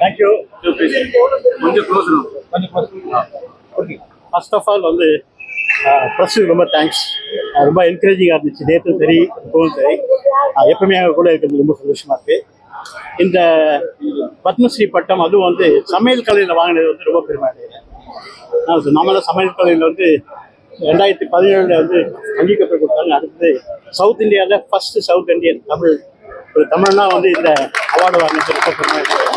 Thank you. First of all வந்து ப்ரெஸ்ஸுக்கு ரொம்ப thanks. ரொம்ப என்கரேஜிங்காக இருந்துச்சு. நேற்றும் சரி, இப்போவும் சரி, எப்பவுமே அவங்க கூட இருக்கிறது ரொம்ப சந்தோஷமாக இருக்குது. இந்த பத்மஸ்ரீ பட்டம் அதுவும் வந்து சமையல் கலையில் வாங்கினது வந்து ரொம்ப பெருமை அடைகிறேன். நம்மளாம் சமையல் கலையில் வந்து 2017 வந்து அங்கீகாரம் கொடுத்தாங்க. அடுத்தது சவுத் இந்தியாவில் ஃபர்ஸ்ட் சவுத் இந்தியன் தமிழ்னா வந்து இந்த அவார்டு வாங்கினது ரொம்ப பெருமை அடைகிறேன்.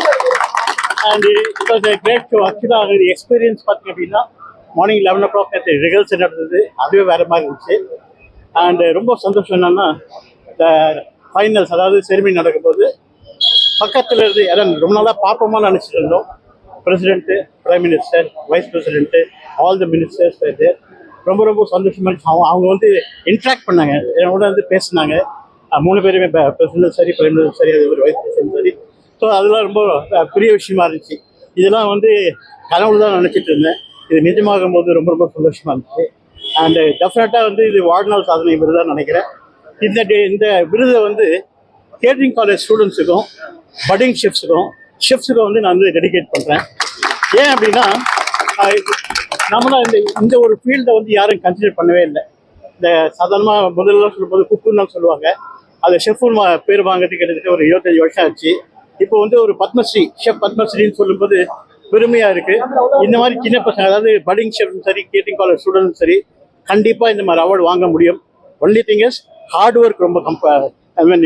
And it was a great show. ஆக்சுவலாக அது எக்ஸ்பீரியன்ஸ் பார்த்தீங்க அப்படின்னா மார்னிங் 11 o'clock ரிஹர்சல் நடந்தது. அதுவே வேறு மாதிரி இருந்துச்சு. அண்டு ரொம்ப சந்தோஷம் என்னன்னா இந்த ஃபைனல்ஸ், அதாவது செரிமனி நடக்கும்போது பக்கத்தில் இருந்து யாரும் ரொம்ப நாளாக பார்ப்போமான்னு நினச்சிட்டு இருந்தோம். President, prime minister, vice president, all the ministers இது ரொம்ப ரொம்ப சந்தோஷமாக இருந்துச்சு. அவங்க வந்து இன்ட்ராக்ட் பண்ணாங்க, என்னோட வந்து பேசினாங்க. 3 பேருமே பிரசிடென்ட் சரி, பிரைம் மினிஸ்டர் சரி, அது ஒரு வைஸ் பிரசிடென்ட் சரி. ஸோ அதெல்லாம் ரொம்ப பெரிய விஷயமா இருந்துச்சு. இதெல்லாம் வந்து கனவுல தான் நினச்சிட்டு இருந்தேன். இது நிஜமாகும் போது ரொம்ப ரொம்ப சந்தோஷமாக இருந்துச்சு. அண்டு டெஃபினட்டாக வந்து இது வாழ்நாள் சாதனை விருதாக நினைக்கிறேன். இந்த விருதை வந்து கேட்டரிங் காலேஜ் ஸ்டூடெண்ட்ஸுக்கும், பட்டிங் ஷெஃப்ஸுக்கும் வந்து நான் வந்து டெடிகேட் பண்ணுறேன். ஏன் அப்படின்னா நம்மளாம் இந்த ஒரு ஃபீல்டை வந்து யாரும் கன்சிடர் பண்ணவே இல்லை. இந்த சாதாரணமாக முதல்ல சொல்லும்போது குக்குன்னு தான் சொல்லுவாங்க. அது ஷெஃப்னு பேர் வாங்கிறதுக்கு கிட்டத்தட்ட ஒரு 25 வருஷம் ஆச்சு. இப்போ வந்து ஒரு பத்மஸ்ரீ, ஷெஃப் பத்மஸ்ரீன்னு சொல்லும்போது பெருமையாக இருக்குது. இந்த மாதிரி சின்ன பசங்க, அதாவது பட்டிங் ஷெஃப்டும் சரி, கேட்டரிங் காலேஜ் ஸ்டூடெண்ட்டும் சரி, கண்டிப்பாக இந்த மாதிரி அவார்டு வாங்க முடியும். Only thing is hard work ரொம்ப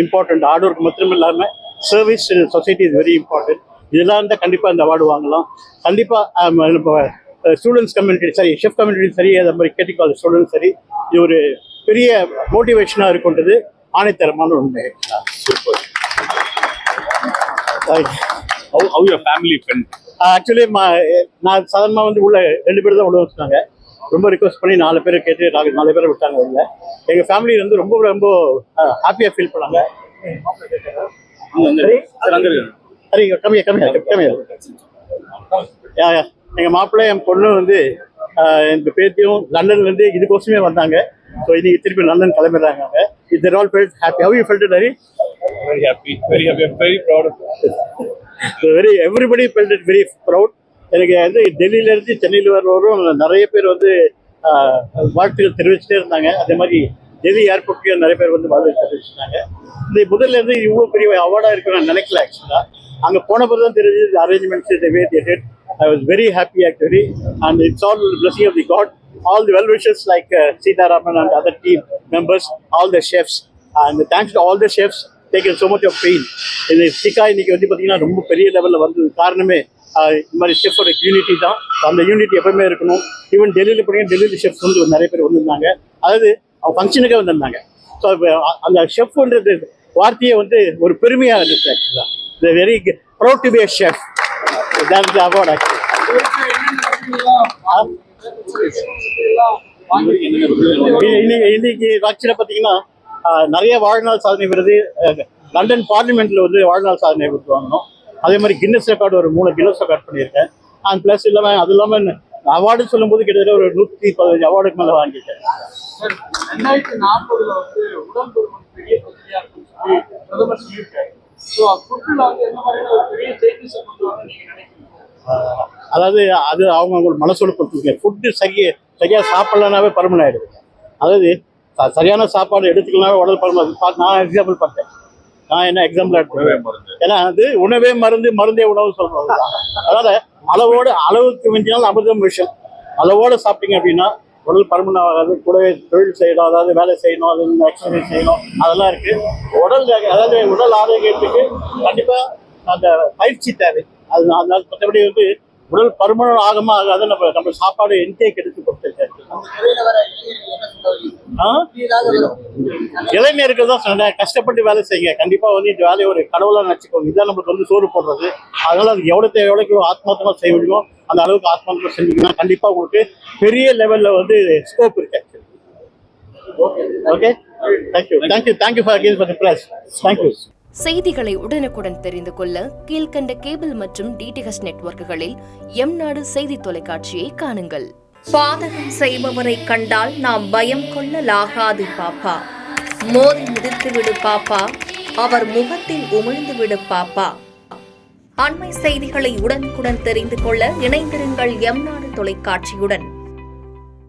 இம்பார்ட்டன்ட். ஹார்ட் ஒர்க் மட்டும் இல்லாமல் service society is very important. இதெல்லாம் இருந்தால் கண்டிப்பாக இந்த அவார்டு வாங்கலாம். கண்டிப்பாக ஸ்டூடெண்ட்ஸ் கம்யூனிட்டி சரி, ஷெஃப் கம்யூனிட்டி சரி, அதே மாதிரி கேட்டரிங் காலேஜ் ஸ்டூடெண்ட்ஸ் சரி, இது ஒரு பெரிய மோட்டிவேஷனாக இருக்குன்றது ஆணைத்தரமான உண்மை. How your family felt? Actually நான் சாதாரணமாக வந்து உள்ள 2 பேர் தான் உள்ள வச்சுட்டாங்க. ரொம்ப ரிக்வஸ்ட் பண்ணி 4 பேரை கேட்டு 4 பேரை விட்டாங்க உள்ள. எங்கள் ஃபேமிலி வந்து ரொம்ப ரொம்ப ஹாப்பியாக ஃபீல் பண்ணாங்க. சரி, கம்மியாக எங்கள் மாப்பிள்ளை, என் பொண்ணு வந்து எங்கள் பேத்தியும் லண்டன்லேருந்து இதுக்கோசமே வந்தாங்க. ஸோ இன்னைக்கு திருப்பி லண்டன் கிளம்பிடுறாங்க. They're all felt happy. How you felt it, Hari? Very happy. I'm very proud of it. So everybody felt it very proud. எனக்கு வந்து டெல்லியிலேருந்து சென்னையில் வரும் நிறைய பேர் வந்து வாழ்த்துக்கள் தெரிவிச்சுட்டே இருந்தாங்க. அதே மாதிரி டெல்லி ஏர்போர்ட்லேயும் நிறைய பேர் வந்து வாழ்த்து தெரிவிச்சுட்டாங்க. இந்த முதல்லேருந்து இவ்வளோ பெரிய அவார்டாக இருக்குன்னு நான் நினைக்கல. ஆக்சுவலாக அங்கே போன பிறகு தான் தெரிஞ்சது arrangements the way they did. I was very happy actually, and it's all the blessing of the God. All the well-wishers like Sita Raman and other team members, all the chefs, and thanks to all the chefs taken so much of pain. இந்த சிக்கா இன்னைக்கு வந்து பார்த்தீங்கன்னா ரொம்ப பெரிய லெவலில் வந்தது காரணமே இந்த மாதிரி ஷெஃபோட யூனிட்டி தான். அந்த யூனிட்டி எப்பவுமே இருக்கணும். ஈவன் டெல்லியில் பார்த்தீங்கன்னா டெல்லியில் ஷெஃப்ஸ் வந்து நிறைய பேர் வந்திருந்தாங்க. அதாவது அவங்க ஃபங்க்ஷனுக்கே வந்திருந்தாங்க. ஸோ அந்த ஷெஃப்ன்றது வார்த்தையை வந்து ஒரு பெருமையாக இருந்துச்சு. ஆக்சுவலாக the very proud to be a chef. That's the award actually. இன்னைக்கு ஆக்சுவலாக பார்த்தீங்கன்னா நிறைய வாழ்நாள் சாதனை விருது லண்டன் பார்லிமெண்ட்டில் வந்து வாழ்நாள் சாதனை விருது வாங்கணும். அதே மாதிரி கின்னஸ் ரெக்கார்டு ஒரு 3 கின்னஸ் ரெக்கார்ட் பண்ணியிருக்கேன். அண்ட் ப்ளஸ் இல்லாமல் அது இல்லாமல் அவார்டு சொல்லும்போது கிட்டத்தட்ட ஒரு 115 அவார்டுக்கு மேலே வாங்கியிருக்கேன். 2040 வந்து உடல் பருமன் பெரிய பிரச்சனையாக இருக்குன்னு சொல்லி பிரதமர் சொல்லியிருக்காரு. ஸோ ஃபுட்டில் வந்து என்ன மாதிரியான ஒரு பெரிய சேஞ்சஸ் கொண்டு வரணும்னு நீங்கள் நினைக்கிறீங்க? அதாவது அது அவங்க மனசோட பொறுத்துங்க. ஃபுட்டு சரியாக சாப்பிட்லனாவே பருமன் ஆகிடுது. அதாவது சரியான சாப்பாடு எடுத்துக்கலனாவே உடல் பருமன். நான் எக்ஸாம்பிள் பார்த்தேன். நான் என்ன எக்ஸாம்பிள் எடுத்துக்கிறேன், ஏன்னா அது உணவே மருந்தே உணவு சொல்கிறோம். அதனால் அளவுக்கு மிஞ்சினால் அமிர்தம் விஷயம். அளவோடு சாப்பிட்டீங்க அப்படின்னா உடல் பருமன் ஆகாது. கூடவே தொழில் செய்யணும், அதாவது வேலை செய்யணும், அது எக்ஸசைஸ் செய்யணும், அதெல்லாம் இருக்குது. உடல் ஆரோக்கியத்துக்கு கண்டிப்பாக அந்த பயிற்சி தேவை. அதனால மற்றபடி வந்து உடல் பருமன் ஆகாத நம்ம சாப்பாடு இன்டேக் எடுத்து கொடுத்துருக்கேன். இளைஞர்கள் தான் சொன்னேன், கஷ்டப்பட்டு வேலை செய்யுங்க. கண்டிப்பாக வந்து இந்த வேலையை ஒரு கடவுளாக நினச்சிக்கோங்க. இதுதான் நம்மளுக்கு வந்து சோறு போடுறது. அதனால அது எவ்வளோக்கு ஆத்மார்த்தமாக செய்ய முடியுமோ அந்த அளவுக்கு ஆத்மார்த்தமாக செஞ்சீங்கன்னா கண்டிப்பாக உங்களுக்கு பெரிய லெவலில் வந்து ஸ்கோப் இருக்கு. Okay, thank you for the press. Thank you. செய்திகளை உடனுக்குடன் தெரிந்து கொள்ள கீழ்க்கண்ட கேபிள் மற்றும் டிடிஹெச் நெட்வொர்க்குகளில் எம் நாடு செய்தி தொலைக்காட்சியை காணுங்கள். பாதகம் செய்பவரை கண்டால் நாம் பயம் கொள்ளலாகாது பாப்பா. மோதி மிதித்து விடு பாப்பா, அவர் முகத்தில் உமிழ்ந்து விடு பாப்பா. அண்மை செய்திகளை உடனுக்குடன் தெரிந்து கொள்ள இணைந்திருங்கள் எம் நாடு தொலைக்காட்சியுடன்.